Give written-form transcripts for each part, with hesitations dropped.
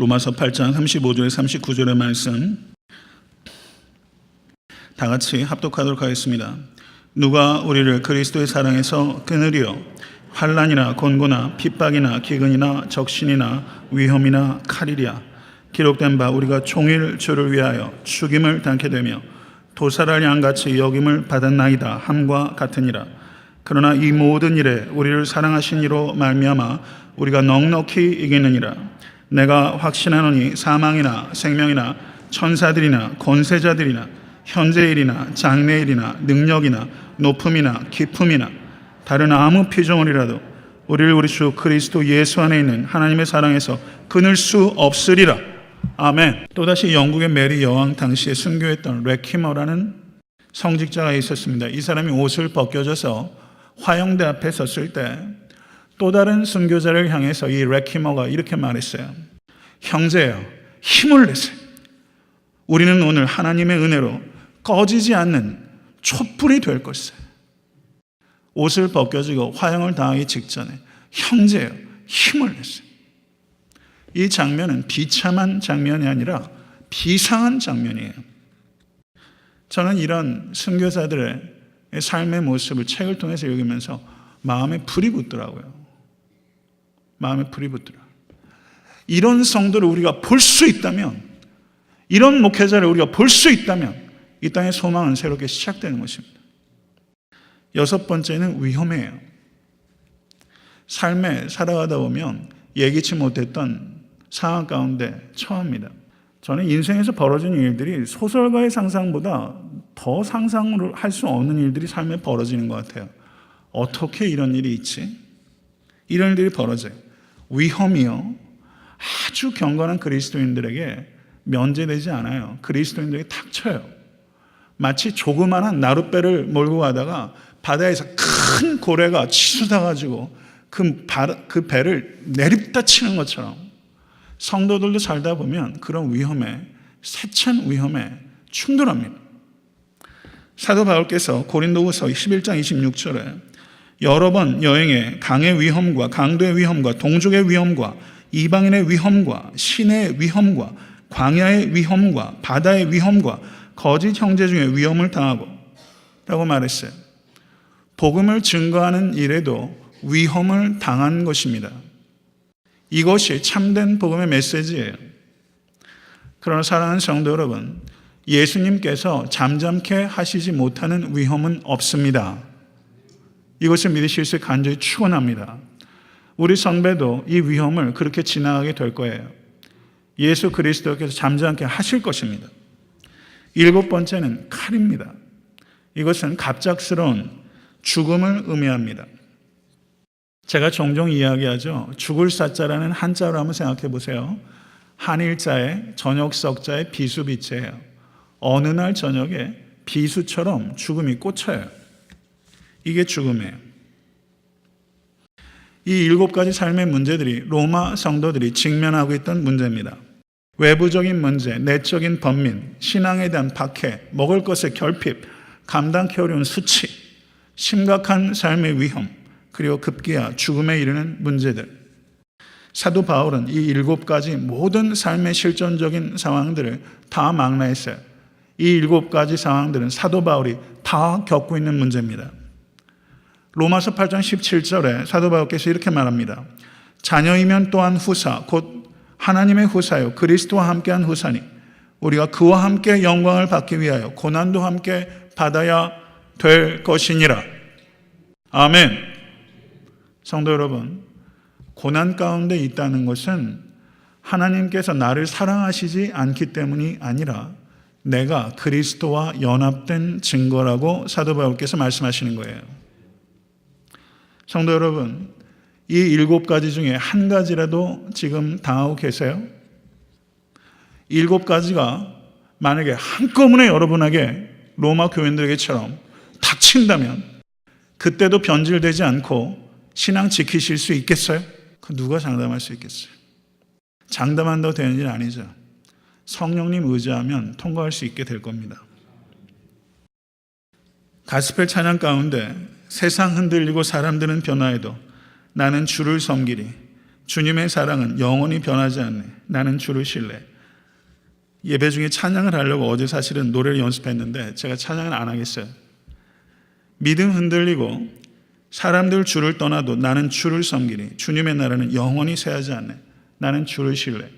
로마서 8장 35절 39절의 말씀 다 같이 합독하도록 하겠습니다. 누가 우리를 그리스도의 사랑에서 끊으리요? 환난이나 곤고나 핍박이나 기근이나 적신이나 위험이나 칼이랴. 기록된 바 우리가 종일 주를 위하여 죽임을 당케 되며 도살할 양같이 여김을 받았나이다 함과 같으니라. 그러나 이 모든 일에 우리를 사랑하신 이로 말미암아 우리가 넉넉히 이기느니라. 내가 확신하노니 사망이나 생명이나 천사들이나 권세자들이나 현재일이나 장래일이나 능력이나 높음이나 깊음이나 다른 아무 피조물이라도 우리를 우리 주 그리스도 예수 안에 있는 하나님의 사랑에서 끊을 수 없으리라. 아멘. 또다시 영국의 메리 여왕 당시에 순교했던 레키머라는 성직자가 있었습니다. 이 사람이 옷을 벗겨져서 화영대 앞에 섰을 때 또 다른 순교자를 향해서 이 레키머가 이렇게 말했어요. 형제여, 힘을 내세요. 우리는 오늘 하나님의 은혜로 꺼지지 않는 촛불이 될 것이에요. 옷을 벗겨지고 화형을 당하기 직전에 형제여, 힘을 내세요. 이 장면은 비참한 장면이 아니라 비상한 장면이에요. 저는 이런 순교자들의 삶의 모습을 책을 통해서 읽으면서 마음에 불이 붙더라고요. 마음에 불이 붙더라고요. 이런 성도를 우리가 볼 수 있다면, 이런 목회자를 우리가 볼 수 있다면 이 땅의 소망은 새롭게 시작되는 것입니다. 여섯 번째는 위험해요. 삶에 살아가다 보면 예기치 못했던 상황 가운데 처합니다. 저는 인생에서 벌어진 일들이 소설가의 상상보다 더 상상을 할 수 없는 일들이 삶에 벌어지는 것 같아요. 어떻게 이런 일이 있지? 이런 일들이 벌어져요. 위험이요. 아주 경건한 그리스도인들에게 면제되지 않아요. 그리스도인들에게 닥쳐요. 마치 조그마한 나룻배를 몰고 가다가 바다에서 큰 고래가 치솟아가지고 그 배를 내립다 치는 것처럼 성도들도 살다 보면 그런 위험에, 세찬 위험에 충돌합니다. 사도 바울께서 고린도후서 11장 26절에 여러 번 여행에 강의 위험과 강도의 위험과 동족의 위험과 이방인의 위험과 시내의 위험과 광야의 위험과 바다의 위험과 거짓 형제 중에 위험을 당하고 라고 말했어요. 복음을 증거하는 일에도 위험을 당한 것입니다. 이것이 참된 복음의 메시지예요. 그러나 사랑하는 성도 여러분, 예수님께서 잠잠케 하시지 못하는 위험은 없습니다. 이것을 믿으실 수 간절히 축원합니다. 우리 선배도 이 위험을 그렇게 지나가게 될 거예요. 예수 그리스도께서 잠잠케 하실 것입니다. 일곱 번째는 칼입니다. 이것은 갑작스러운 죽음을 의미합니다. 제가 종종 이야기하죠. 죽을 사자라는 한자로 한번 생각해 보세요. 한일자의 저녁석자의 비수비체예요. 어느 날 저녁에 비수처럼 죽음이 꽂혀요. 이게 죽음이에요. 이 일곱 가지 삶의 문제들이 로마 성도들이 직면하고 있던 문제입니다. 외부적인 문제, 내적인 번민, 신앙에 대한 박해, 먹을 것의 결핍, 감당하기 어려운 수치, 심각한 삶의 위험, 그리고 급기야 죽음에 이르는 문제들. 사도 바울은 이 일곱 가지 모든 삶의 실존적인 상황들을 다 망라했어요. 이 일곱 가지 상황들은 사도 바울이 다 겪고 있는 문제입니다. 로마서 8장 17절에 사도 바울께서 이렇게 말합니다. 자녀이면 또한 후사, 곧 하나님의 후사요 그리스도와 함께한 후사니 우리가 그와 함께 영광을 받기 위하여 고난도 함께 받아야 될 것이니라. 아멘. 성도 여러분, 고난 가운데 있다는 것은 하나님께서 나를 사랑하시지 않기 때문이 아니라 내가 그리스도와 연합된 증거라고 사도 바울께서 말씀하시는 거예요. 성도 여러분, 이 일곱 가지 중에 한 가지라도 지금 당하고 계세요? 일곱 가지가 만약에 한꺼번에 여러분에게 로마 교인들에게처럼 닥친다면 그때도 변질되지 않고 신앙 지키실 수 있겠어요? 누가 장담할 수 있겠어요? 장담한다고 되는 일 아니죠. 성령님 의지하면 통과할 수 있게 될 겁니다. 가스펠 찬양 가운데 세상 흔들리고 사람들은 변화해도 나는 주를 섬기리. 주님의 사랑은 영원히 변하지 않네. 나는 주를 신뢰. 예배 중에 찬양을 하려고 어제 사실은 노래를 연습했는데 제가 찬양을 안 하겠어요. 믿음 흔들리고 사람들 주를 떠나도 나는 주를 섬기리. 주님의 나라는 영원히 쇠하지 않네. 나는 주를 신뢰.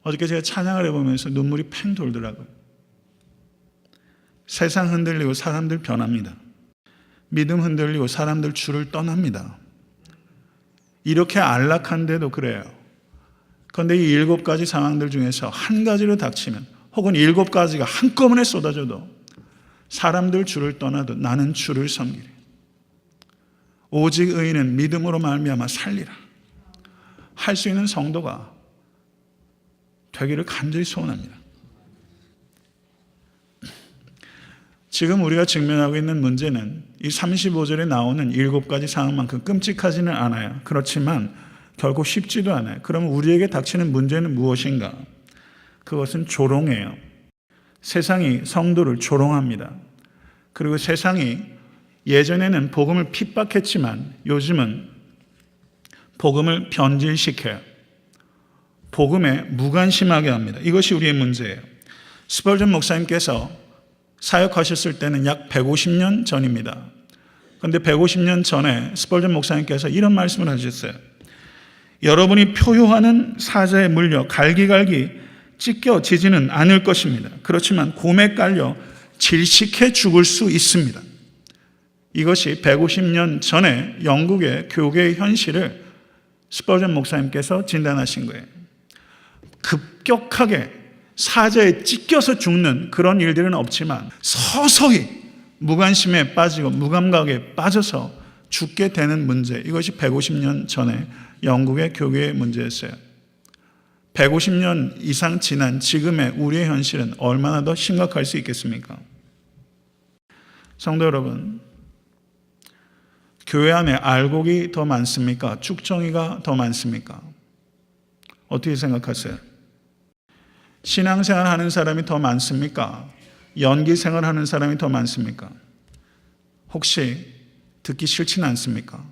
어저께 제가 찬양을 해보면서 눈물이 팽 돌더라고요. 세상 흔들리고 사람들 변합니다. 믿음 흔들리고 사람들 주를 떠납니다. 이렇게 안락한데도 그래요. 그런데 이 7가지 상황들 중에서 한 가지로 닥치면 혹은 7가지가 한꺼번에 쏟아져도 사람들 주를 떠나도 나는 주를 섬기리. 오직 의인은 믿음으로 말미암아 살리라. 할 수 있는 성도가 되기를 간절히 소원합니다. 지금 우리가 직면하고 있는 문제는 이 35절에 나오는 7가지 상황만큼 끔찍하지는 않아요. 그렇지만 결코 쉽지도 않아요. 그러면 우리에게 닥치는 문제는 무엇인가? 그것은 조롱이에요. 세상이 성도를 조롱합니다. 그리고 세상이 예전에는 복음을 핍박했지만 요즘은 복음을 변질시켜요. 복음에 무관심하게 합니다. 이것이 우리의 문제예요. 스펄전 목사님께서 사역하셨을 때는 약 150년 전입니다. 그런데 150년 전에 스펄전 목사님께서 이런 말씀을 하셨어요. 여러분이 표효하는 사자에 물려 갈기갈기 찢겨지지는 않을 것입니다. 그렇지만 곰에 깔려 질식해 죽을 수 있습니다. 이것이 150년 전에 영국의 교계의 현실을 스펄전 목사님께서 진단하신 거예요. 급격하게 사자에 찢겨서 죽는 그런 일들은 없지만 서서히 무관심에 빠지고 무감각에 빠져서 죽게 되는 문제, 이것이 150년 전에 영국의 교계의 문제였어요. 150년 이상 지난 지금의 우리의 현실은 얼마나 더 심각할 수 있겠습니까? 성도 여러분, 교회 안에 알곡이 더 많습니까? 쭉정이가 더 많습니까? 어떻게 생각하세요? 신앙생활 하는 사람이 더 많습니까? 연기생활 하는 사람이 더 많습니까? 혹시 듣기 싫진 않습니까?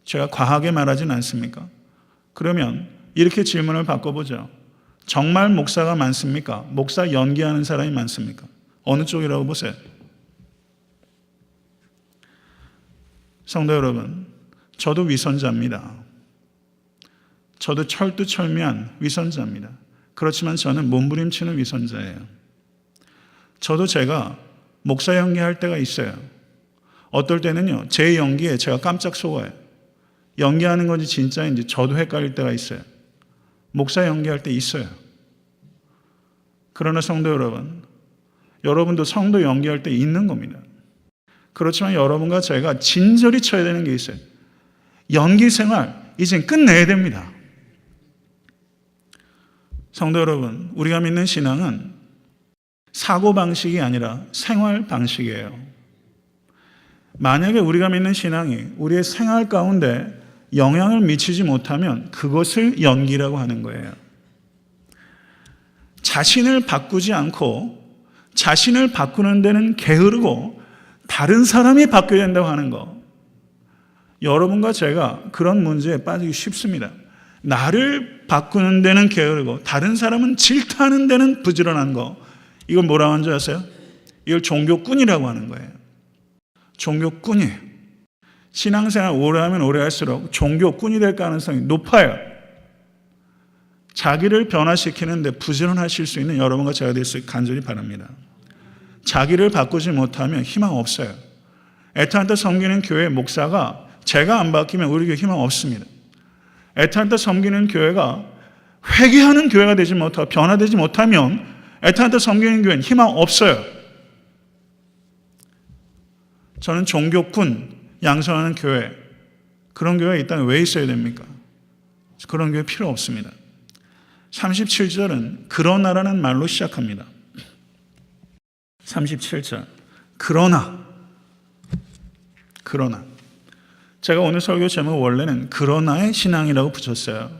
제가 과하게 말하진 않습니까? 그러면 이렇게 질문을 바꿔보죠. 정말 목사가 많습니까? 목사 연기하는 사람이 많습니까? 어느 쪽이라고 보세요? 성도 여러분, 저도 위선자입니다. 저도 철두철미한 위선자입니다. 그렇지만 저는 몸부림치는 위선자예요. 저도 제가 목사 연기할 때가 있어요. 어떨 때는요, 제 연기에 제가 깜짝 속아요. 연기하는 건지 진짜인지 저도 헷갈릴 때가 있어요. 목사 연기할 때 있어요. 그러나 성도 여러분, 여러분도 성도 연기할 때 있는 겁니다. 그렇지만 여러분과 제가 진절이 쳐야 되는 게 있어요. 연기 생활 이젠 끝내야 됩니다. 성도 여러분, 우리가 믿는 신앙은 사고방식이 아니라 생활방식이에요. 만약에 우리가 믿는 신앙이 우리의 생활 가운데 영향을 미치지 못하면 그것을 연기라고 하는 거예요. 자신을 바꾸지 않고 자신을 바꾸는 데는 게으르고 다른 사람이 바뀌어야 된다고 하는 거. 여러분과 제가 그런 문제에 빠지기 쉽습니다. 나를 바꾸는 데는 게으르고 다른 사람은 질타하는 데는 부지런한 거. 이걸 뭐라고 하는 줄 아세요? 이걸 종교꾼이라고 하는 거예요. 종교꾼이에요. 신앙생활 오래 하면 오래 할수록 종교꾼이 될 가능성이 높아요. 자기를 변화시키는데 부지런하실 수 있는 여러분과 제가 될 수 있게 간절히 바랍니다. 자기를 바꾸지 못하면 희망 없어요. 애타한테 섬기는 교회 목사가 제가 안 바뀌면 우리 교회 희망 없습니다. 애타한테 섬기는 교회가 회개하는 교회가 되지 못하고 변화되지 못하면 애타한테 섬기는 교회는 희망 없어요. 저는 종교꾼 양성하는 교회, 그런 교회가 있다면 왜 있어야 됩니까? 그런 교회 필요 없습니다. 37절은 그러나라는 말로 시작합니다. 37절 그러나 제가 오늘 설교 제목 원래는 그러나의 신앙이라고 붙였어요.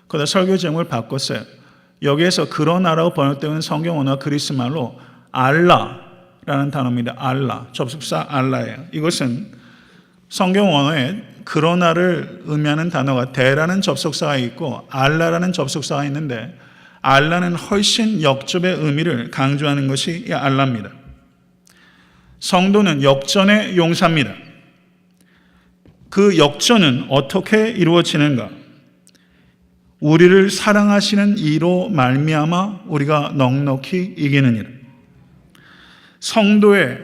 그러다 설교 제목을 바꿨어요. 여기에서 그러나라고 번역되는 성경 언어가 그리스 말로 알라라는 단어입니다. 알라, 접속사 알라예요. 이것은 성경 언어의 그러나를 의미하는 단어가 대라는 접속사가 있고 알라라는 접속사가 있는데 알라는 훨씬 역접의 의미를 강조하는 것이 이 알라입니다. 성도는 역전의 용사입니다. 그 역전은 어떻게 이루어지는가? 우리를 사랑하시는 이로 말미암아 우리가 넉넉히 이기느니라. 성도의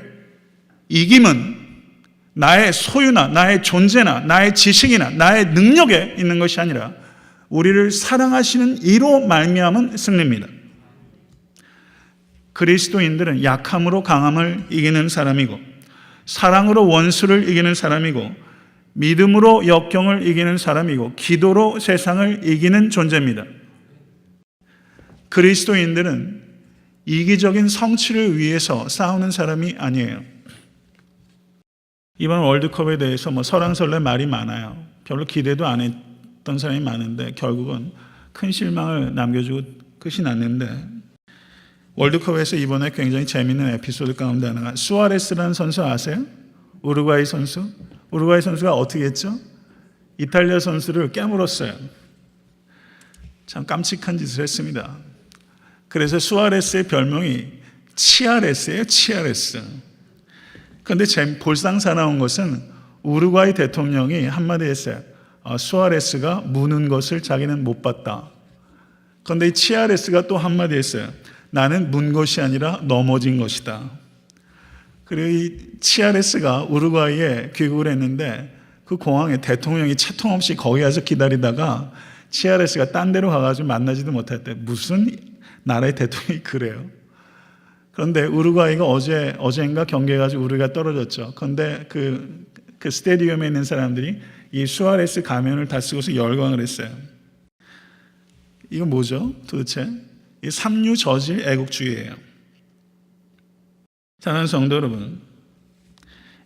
이김은 나의 소유나 나의 존재나 나의 지식이나 나의 능력에 있는 것이 아니라 우리를 사랑하시는 이로 말미암은 승리입니다. 그리스도인들은 약함으로 강함을 이기는 사람이고 사랑으로 원수를 이기는 사람이고 믿음으로 역경을 이기는 사람이고 기도로 세상을 이기는 존재입니다. 그리스도인들은 이기적인 성취를 위해서 싸우는 사람이 아니에요. 이번 월드컵에 대해서 설왕설래 말이 많아요. 별로 기대도 안 했던 사람이 많은데 결국은 큰 실망을 남겨주고 끝이 났는데 월드컵에서 이번에 굉장히 재미있는 에피소드 가운데 하나가 수아레스라는 선수 아세요? 우루과이 선수. 우루과이 선수가 어떻게 했죠? 이탈리아 선수를 깨물었어요. 참 깜찍한 짓을 했습니다. 그래서 수아레스의 별명이 치아레스예요. 치아레스. 그런데 볼상사나운 것은 우루과이 대통령이 한마디 했어요. 수아레스가 무는 것을 자기는 못 봤다. 그런데 이 치아레스가 또 한마디 했어요. 나는 문 것이 아니라 넘어진 것이다. 그리고 이 치아레스가 우루과이에 귀국을 했는데 그 공항에 대통령이 채통 없이 거기 가서 기다리다가 치아레스가 딴 데로 가가지고 만나지도 못했대. 무슨 나라의 대통령이 그래요? 그런데 우루과이가 어제인가 경기해가지고 우루과이가 떨어졌죠. 그런데 그 스테디움에 있는 사람들이 이 수아레스 가면을 다 쓰고서 열광을 했어요. 이거 뭐죠? 도대체? 이 삼류 저질 애국주의예요. 사랑하는 성도 여러분,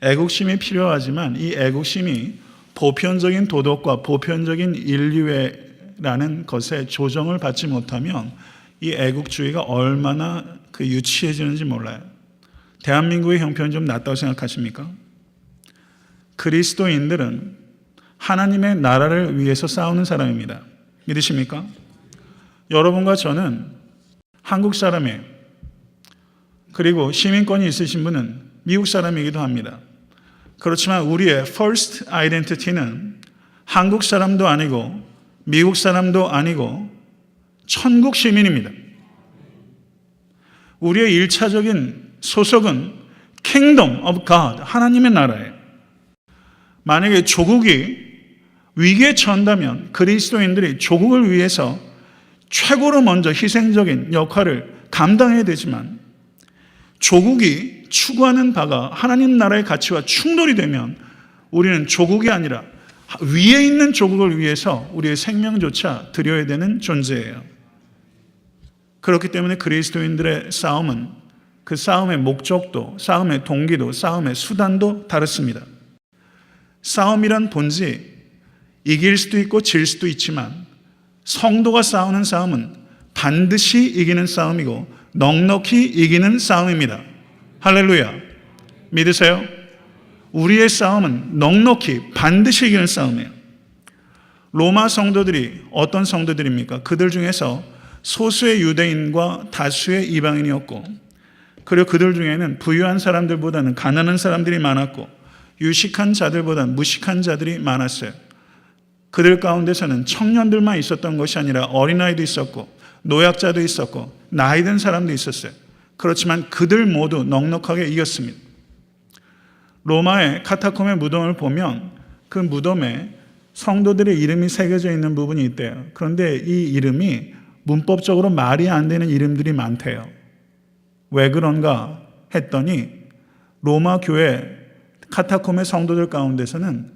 애국심이 필요하지만 이 애국심이 보편적인 도덕과 보편적인 인류애라는 것에 조정을 받지 못하면 이 애국주의가 얼마나 유치해지는지 몰라요. 대한민국의 형편이 좀 낫다고 생각하십니까? 그리스도인들은 하나님의 나라를 위해서 싸우는 사람입니다. 믿으십니까? 여러분과 저는 한국 사람이에요. 그리고 시민권이 있으신 분은 미국 사람이기도 합니다. 그렇지만 우리의 first identity는 한국 사람도 아니고 미국 사람도 아니고 천국 시민입니다. 우리의 1차적인 소속은 Kingdom of God, 하나님의 나라예요. 만약에 조국이 위기에 처한다면 그리스도인들이 조국을 위해서 최고로 먼저 희생적인 역할을 감당해야 되지만 조국이 추구하는 바가 하나님 나라의 가치와 충돌이 되면 우리는 조국이 아니라 위에 있는 조국을 위해서 우리의 생명조차 드려야 되는 존재예요. 그렇기 때문에 그리스도인들의 싸움은 그 싸움의 목적도, 싸움의 동기도, 싸움의 수단도 다릅니다. 싸움이란 본지 이길 수도 있고 질 수도 있지만 성도가 싸우는 싸움은 반드시 이기는 싸움이고 넉넉히 이기는 싸움입니다. 할렐루야. 믿으세요? 우리의 싸움은 넉넉히 반드시 이기는 싸움이에요. 로마 성도들이 어떤 성도들입니까? 그들 중에서 소수의 유대인과 다수의 이방인이었고 그리고 그들 중에는 부유한 사람들보다는 가난한 사람들이 많았고 유식한 자들보다는 무식한 자들이 많았어요. 그들 가운데서는 청년들만 있었던 것이 아니라 어린아이도 있었고 노약자도 있었고 나이 든 사람도 있었어요. 그렇지만 그들 모두 넉넉하게 이겼습니다. 로마의 카타콤의 무덤을 보면 그 무덤에 성도들의 이름이 새겨져 있는 부분이 있대요. 그런데 이 이름이 문법적으로 말이 안 되는 이름들이 많대요. 왜 그런가 했더니 로마 교회 카타콤의 성도들 가운데서는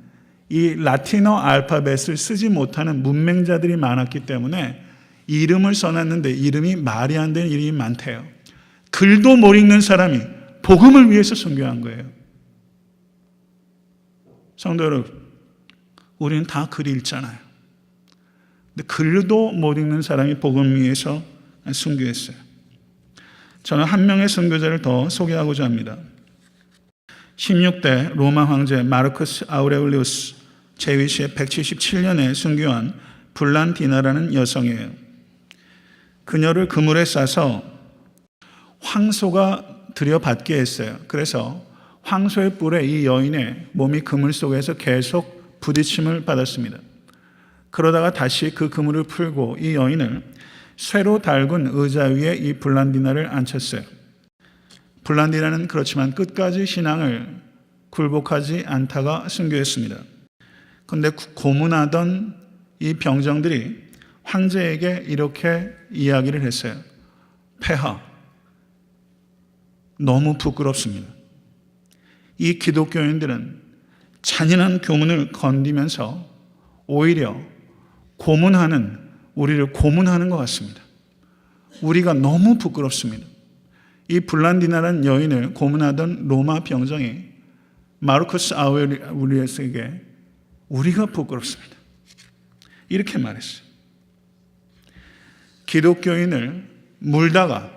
이 라틴어 알파벳을 쓰지 못하는 문맹자들이 많았기 때문에 이름을 써놨는데 이름이 말이 안 되는 이름이 많대요. 글도 못 읽는 사람이 복음을 위해서 순교한 거예요. 성도 여러분, 우리는 다 글 읽잖아요. 근데 글도 못 읽는 사람이 복음 위해서 순교했어요. 저는 한 명의 순교자를 더 소개하고자 합니다. 16대 로마 황제 마르쿠스 아우레울리우스 제위시에 177년에 순교한 블란디나라는 여성이에요. 그녀를 그물에 싸서 황소가 들여받게 했어요. 그래서 황소의 뿔에 이 여인의 몸이 그물 속에서 계속 부딪힘을 받았습니다. 그러다가 다시 그 그물을 풀고 이 여인을 쇠로 달군 의자 위에 이 블란디나를 앉혔어요. 블란디나는 그렇지만 끝까지 신앙을 굴복하지 않다가 순교했습니다. 그런데 고문하던 이 병정들이 황제에게 이렇게 이야기를 했어요. 폐하, 너무 부끄럽습니다. 이 기독교인들은 잔인한 교문을 건디면서 오히려 우리를 고문하는 것 같습니다. 우리가 너무 부끄럽습니다. 이 블란디나라는 여인을 고문하던 로마 병정이 마르쿠스 아우렐리우스에게 우리가 부끄럽습니다. 이렇게 말했어요. 기독교인을 물다가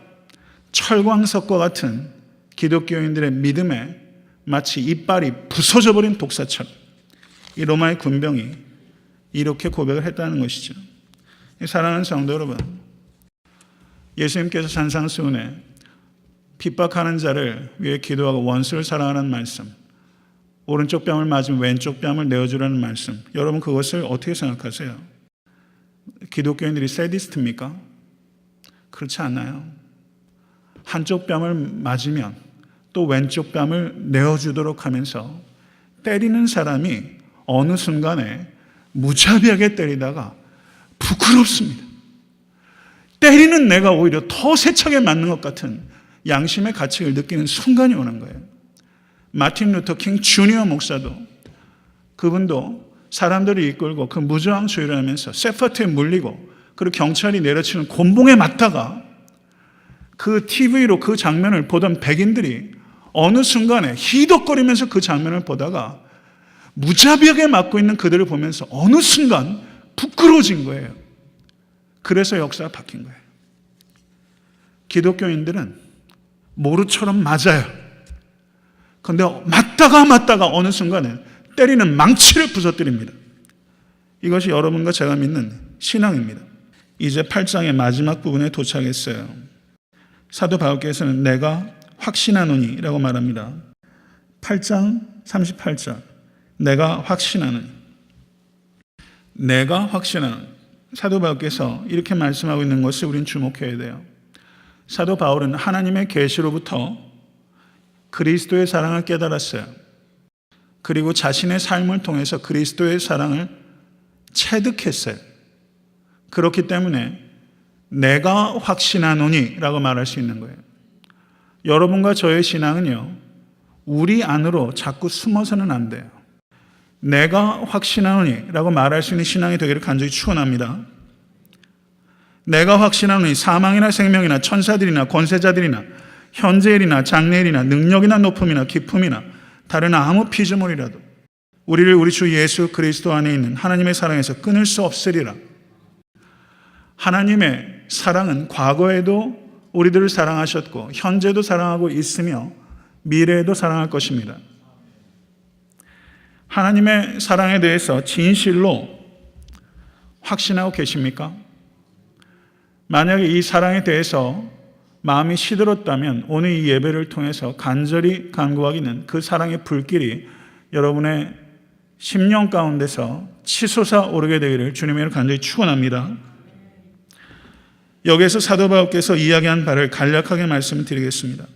철광석과 같은 기독교인들의 믿음에 마치 이빨이 부서져 버린 독사처럼 이 로마의 군병이 이렇게 고백을 했다는 것이죠. 사랑하는 성도 여러분, 예수님께서 산상수훈에 핍박하는 자를 위해 기도하고 원수를 사랑하는 말씀, 오른쪽 뺨을 맞으면 왼쪽 뺨을 내어주라는 말씀, 여러분 그것을 어떻게 생각하세요? 기독교인들이 세디스트입니까? 그렇지 않아요. 한쪽 뺨을 맞으면 또 왼쪽 뺨을 내어주도록 하면서 때리는 사람이 어느 순간에 무자비하게 때리다가 부끄럽습니다. 때리는 내가 오히려 더 세차게 맞는 것 같은 양심의 가책을 느끼는 순간이 오는 거예요. 마틴 루터 킹 주니어 목사도, 그분도 사람들을 이끌고 그 무저항주의를 하면서 세파트에 물리고 그리고 경찰이 내려치는 곤봉에 맞다가 그 TV로 그 장면을 보던 백인들이 어느 순간에 희덕거리면서 그 장면을 보다가 무자비하게 맞고 있는 그들을 보면서 어느 순간 부끄러워진 거예요. 그래서 역사가 바뀐 거예요. 기독교인들은 모루처럼 맞아요. 그런데 맞다가 어느 순간에 때리는 망치를 부서뜨립니다. 이것이 여러분과 제가 믿는 신앙입니다. 이제 8장의 마지막 부분에 도착했어요. 사도 바울께서는 내가 확신하노니 라고 말합니다. 8장 38절, 내가 확신하노니. 내가 확신하노니. 사도 바울께서 이렇게 말씀하고 있는 것을 우리는 주목해야 돼요. 사도 바울은 하나님의 계시로부터 그리스도의 사랑을 깨달았어요. 그리고 자신의 삶을 통해서 그리스도의 사랑을 체득했어요. 그렇기 때문에 내가 확신하노니 라고 말할 수 있는 거예요. 여러분과 저의 신앙은요, 우리 안으로 자꾸 숨어서는 안 돼요. 내가 확신하노니 라고 말할 수 있는 신앙이 되기를 간절히 축원합니다. 내가 확신하노니 사망이나 생명이나 천사들이나 권세자들이나 현재일이나 장래일이나 능력이나 높음이나 깊음이나 다른 아무 피조물이라도 우리를 우리 주 예수 그리스도 안에 있는 하나님의 사랑에서 끊을 수 없으리라. 하나님의 사랑은 과거에도 우리들을 사랑하셨고 현재도 사랑하고 있으며 미래에도 사랑할 것입니다. 하나님의 사랑에 대해서 진실로 확신하고 계십니까? 만약에 이 사랑에 대해서 마음이 시들었다면 오늘 이 예배를 통해서 간절히 간구하기는 그 사랑의 불길이 여러분의 심령 가운데서 치솟아 오르게 되기를 주님의 이름으로 간절히 축원합니다. 여기에서 사도 바울께서 이야기한 바를 간략하게 말씀드리겠습니다.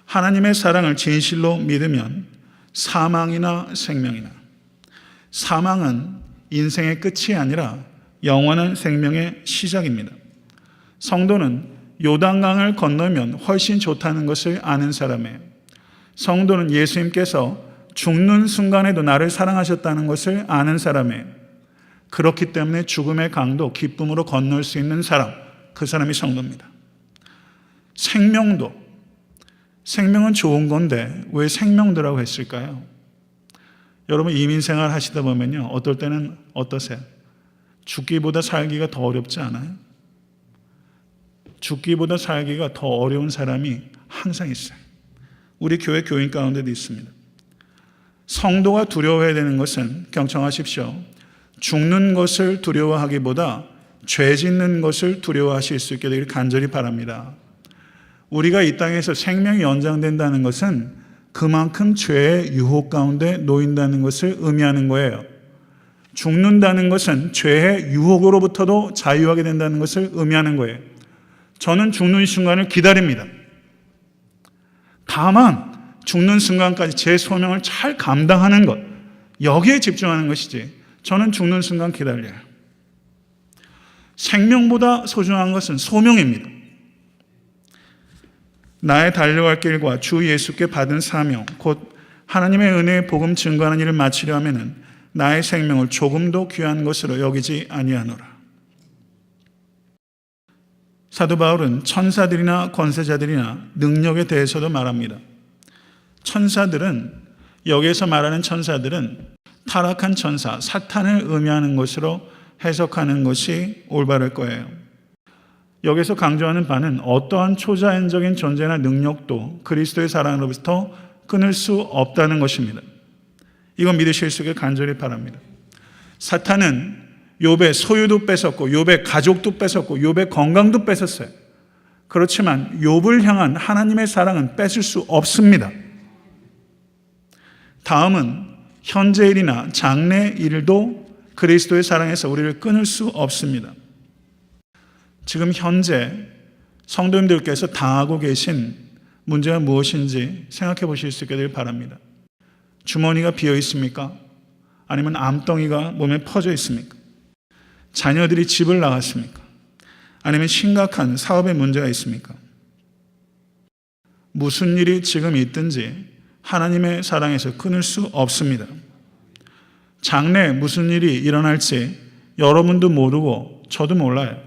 하나님의 사랑을 진실로 믿으면 사망이나 생명이나, 사망은 인생의 끝이 아니라 영원한 생명의 시작입니다. 성도는 요단강을 건너면 훨씬 좋다는 것을 아는 사람이에요. 성도는 예수님께서 죽는 순간에도 나를 사랑하셨다는 것을 아는 사람이에요. 그렇기 때문에 죽음의 강도 기쁨으로 건널 수 있는 사람, 그 사람이 성도입니다. 생명은 좋은 건데 왜 생명도라고 했을까요? 여러분 이민생활 하시다 보면요, 어떨 때는 어떠세요? 죽기보다 살기가 더 어렵지 않아요? 죽기보다 살기가 더 어려운 사람이 항상 있어요. 우리 교회 교인 가운데도 있습니다. 성도가 두려워해야 되는 것은, 경청하십시오, 죽는 것을 두려워하기보다 죄 짓는 것을 두려워하실 수 있게 되기를 간절히 바랍니다. 우리가 이 땅에서 생명이 연장된다는 것은 그만큼 죄의 유혹 가운데 놓인다는 것을 의미하는 거예요. 죽는다는 것은 죄의 유혹으로부터도 자유하게 된다는 것을 의미하는 거예요. 저는 죽는 순간을 기다립니다. 다만 죽는 순간까지 제 소명을 잘 감당하는 것, 여기에 집중하는 것이지 저는 죽는 순간 기다려요. 생명보다 소중한 것은 소명입니다. 나의 달려갈 길과 주 예수께 받은 사명, 곧 하나님의 은혜의 복음 증거하는 일을 마치려 하면은 나의 생명을 조금도 귀한 것으로 여기지 아니하노라. 사도 바울은 천사들이나 권세자들이나 능력에 대해서도 말합니다. 천사들은, 여기에서 말하는 천사들은 타락한 천사, 사탄을 의미하는 것으로 해석하는 것이 올바를 거예요. 여기서 강조하는 바는 어떠한 초자연적인 존재나 능력도 그리스도의 사랑으로부터 끊을 수 없다는 것입니다. 이건 믿으실 수 있게 간절히 바랍니다. 사탄은 욥의 소유도 뺏었고 욥의 가족도 뺏었고 욥의 건강도 뺏었어요. 그렇지만 욥을 향한 하나님의 사랑은 뺏을 수 없습니다. 다음은 현재 일이나 장래 일도 그리스도의 사랑에서 우리를 끊을 수 없습니다. 지금 현재 성도님들께서 당하고 계신 문제가 무엇인지 생각해 보실 수 있게 되길 바랍니다. 주머니가 비어 있습니까? 아니면 암덩이가 몸에 퍼져 있습니까? 자녀들이 집을 나갔습니까? 아니면 심각한 사업에 문제가 있습니까? 무슨 일이 지금 있든지 하나님의 사랑에서 끊을 수 없습니다. 장래에 무슨 일이 일어날지 여러분도 모르고 저도 몰라요.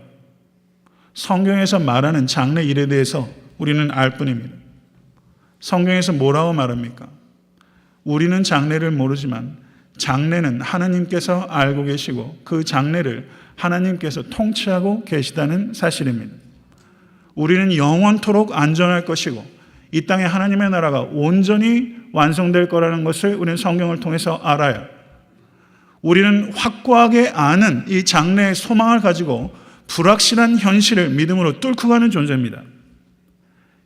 성경에서 말하는 장래 일에 대해서 우리는 알 뿐입니다. 성경에서 뭐라고 말합니까? 우리는 장래를 모르지만 장래는 하나님께서 알고 계시고 그 장래를 하나님께서 통치하고 계시다는 사실입니다. 우리는 영원토록 안전할 것이고 이 땅에 하나님의 나라가 온전히 완성될 거라는 것을 우리는 성경을 통해서 알아요. 우리는 확고하게 아는 이 장래의 소망을 가지고 불확실한 현실을 믿음으로 뚫고 가는 존재입니다.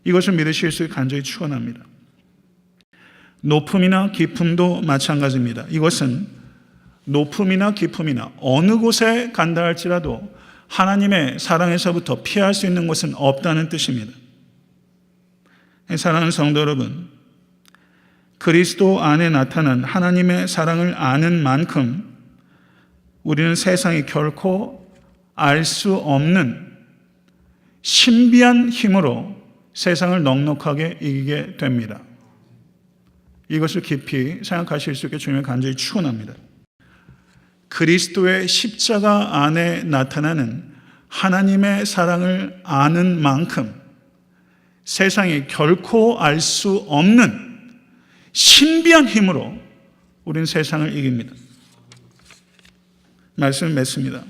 이것을 믿으실 수 있게 간절히 축원합니다. 높음이나 깊음도 마찬가지입니다. 이것은 높음이나 깊음이나 어느 곳에 간다 할지라도 하나님의 사랑에서부터 피할 수 있는 곳은 없다는 뜻입니다. 사랑하는 성도 여러분, 그리스도 안에 나타난 하나님의 사랑을 아는 만큼 우리는 세상이 결코 알 수 없는 신비한 힘으로 세상을 넉넉하게 이기게 됩니다. 이것을 깊이 생각하실 수 있게 주님을 간절히 축원합니다. 그리스도의 십자가 안에 나타나는 하나님의 사랑을 아는 만큼 세상이 결코 알 수 없는 신비한 힘으로 우리는 세상을 이깁니다. 말씀을 맺습니다.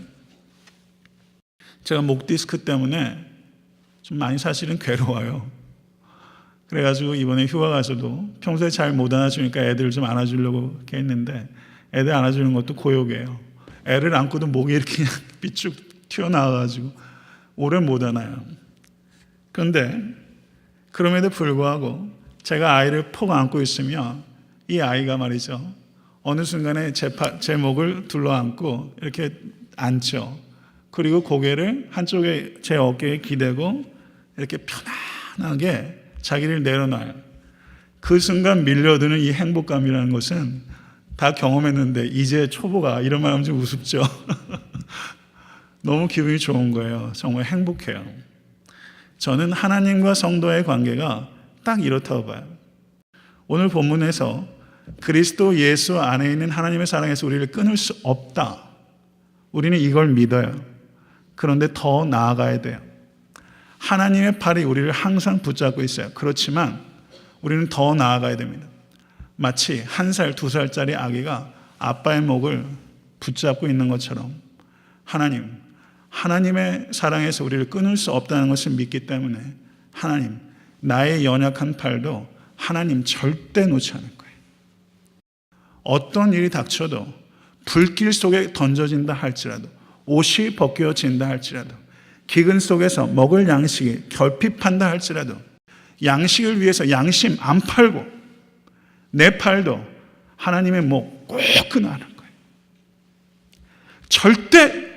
제가 목 디스크 때문에 좀 많이 사실은 괴로워요. 그래가지고 이번에 휴가 가서도 평소에 잘 못 안아주니까 애들을 좀 안아주려고 이렇게 했는데 애들 안아주는 것도 고역이에요. 애를 안고도 목이 이렇게 삐쭉 튀어나와가지고 오래 못 안아요. 그런데 그럼에도 불구하고 제가 아이를 폭 안고 있으면 이 아이가 말이죠. 어느 순간에 제 목을 둘러안고 이렇게 앉죠. 그리고 고개를 한쪽에 제 어깨에 기대고 이렇게 편안하게 자기를 내려놔요. 그 순간 밀려드는 이 행복감이라는 것은 다 경험했는데 이제 초보가 이런 말 하면 좀 우습죠. 너무 기분이 좋은 거예요. 정말 행복해요. 저는 하나님과 성도의 관계가 딱 이렇다고 봐요. 오늘 본문에서 그리스도 예수 안에 있는 하나님의 사랑에서 우리를 끊을 수 없다. 우리는 이걸 믿어요. 그런데 더 나아가야 돼요. 하나님의 팔이 우리를 항상 붙잡고 있어요. 그렇지만 우리는 더 나아가야 됩니다. 마치 1살, 2살짜리 아기가 아빠의 목을 붙잡고 있는 것처럼 하나님의 사랑에서 우리를 끊을 수 없다는 것을 믿기 때문에 하나님, 나의 연약한 팔도 하나님 절대 놓지 않을 거예요. 어떤 일이 닥쳐도 불길 속에 던져진다 할지라도 옷이 벗겨진다 할지라도 기근 속에서 먹을 양식이 결핍한다 할지라도 양식을 위해서 양심 안 팔고 내 팔도 하나님의 목 꼭 끊어야 하는 거예요. 절대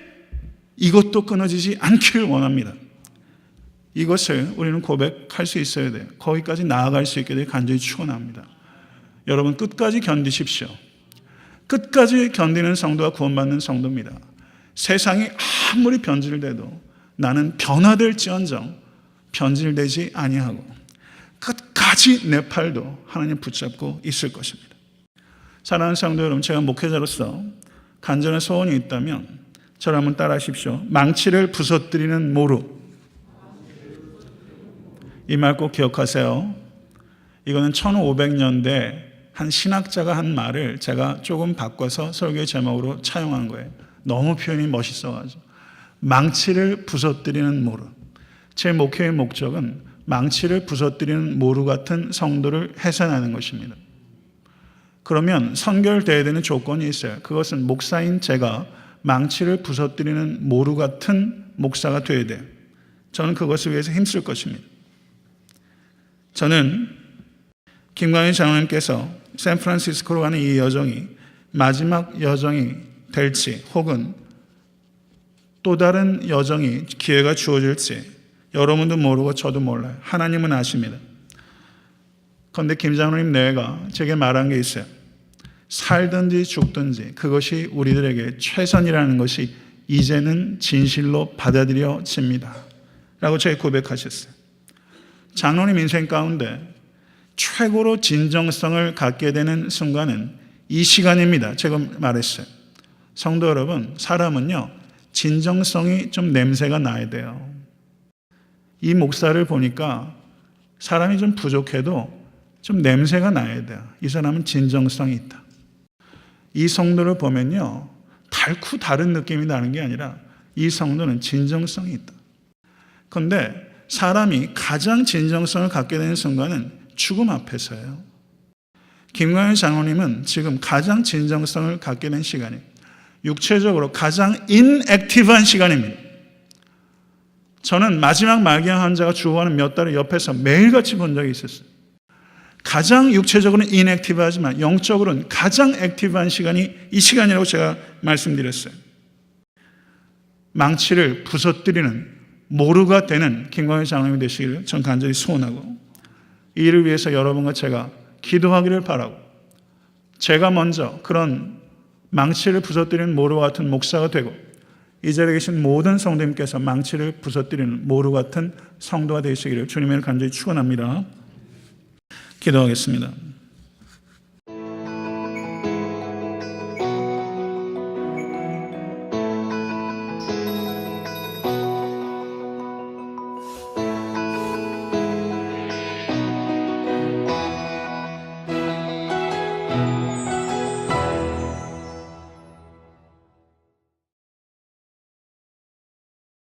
이것도 끊어지지 않기를 원합니다. 이것을 우리는 고백할 수 있어야 돼요. 거기까지 나아갈 수 있게 되길 간절히 축원합니다. 여러분 끝까지 견디십시오. 끝까지 견디는 성도가 구원받는 성도입니다. 세상이 아무리 변질돼도 나는 변화될지언정 변질되지 아니하고 끝까지 내 팔도 하나님 붙잡고 있을 것입니다. 사랑하는 성도 여러분, 제가 목회자로서 간절한 소원이 있다면 저를 한번 따라 하십시오. 망치를 부서뜨리는 모루. 이 말 꼭 기억하세요. 이거는 1500년대 한 신학자가 한 말을 제가 조금 바꿔서 설교의 제목으로 차용한 거예요. 너무 표현이 멋있어가지고. 망치를 부서뜨리는 모루. 제 목회의 목적은 망치를 부서뜨리는 모루 같은 성도를 해산하는 것입니다. 그러면 선결되어야 되는 조건이 있어요. 그것은 목사인 제가 망치를 부서뜨리는 모루 같은 목사가 되어야 돼요. 저는 그것을 위해서 힘쓸 것입니다. 저는 김광현 장로님께서 샌프란시스코로 가는 이 여정이 마지막 여정이 될지 혹은 또 다른 여정이 기회가 주어질지 여러분도 모르고 저도 몰라요. 하나님은 아십니다. 그런데 김 장로님 내가 제게 말한 게 있어요. 살든지 죽든지 그것이 우리들에게 최선이라는 것이 이제는 진실로 받아들여집니다. 라고 제게 고백하셨어요. 장로님 인생 가운데 최고로 진정성을 갖게 되는 순간은 이 시간입니다. 제가 말했어요. 성도 여러분, 사람은요 진정성이 좀 냄새가 나야 돼요. 이 목사를 보니까 사람이 좀 부족해도 좀 냄새가 나야 돼요. 이 사람은 진정성이 있다. 이 성도를 보면요 달고 다른 느낌이 나는 게 아니라 이 성도는 진정성이 있다. 그런데 사람이 가장 진정성을 갖게 되는 순간은 죽음 앞에서예요. 김광현 장로님은 지금 가장 진정성을 갖게 된 시간이에요. 육체적으로 가장 인액티브한 시간입니다. 저는 마지막 말기암 환자가 죽어가는 몇 달을 옆에서 매일같이 본 적이 있었어요. 가장 육체적으로는 인액티브하지만 영적으로는 가장 액티브한 시간이 이 시간이라고 제가 말씀드렸어요. 망치를 부서뜨리는 모루가 되는 김광현 장로님이 되시기를 전 간절히 소원하고 이 일을 위해서 여러분과 제가 기도하기를 바라고 제가 먼저 그런 망치를 부서뜨리는 모루 같은 목사가 되고 이 자리에 계신 모든 성도님께서 망치를 부서뜨리는 모루 같은 성도가 되시기를 주님을 간절히 축원합니다. 기도하겠습니다.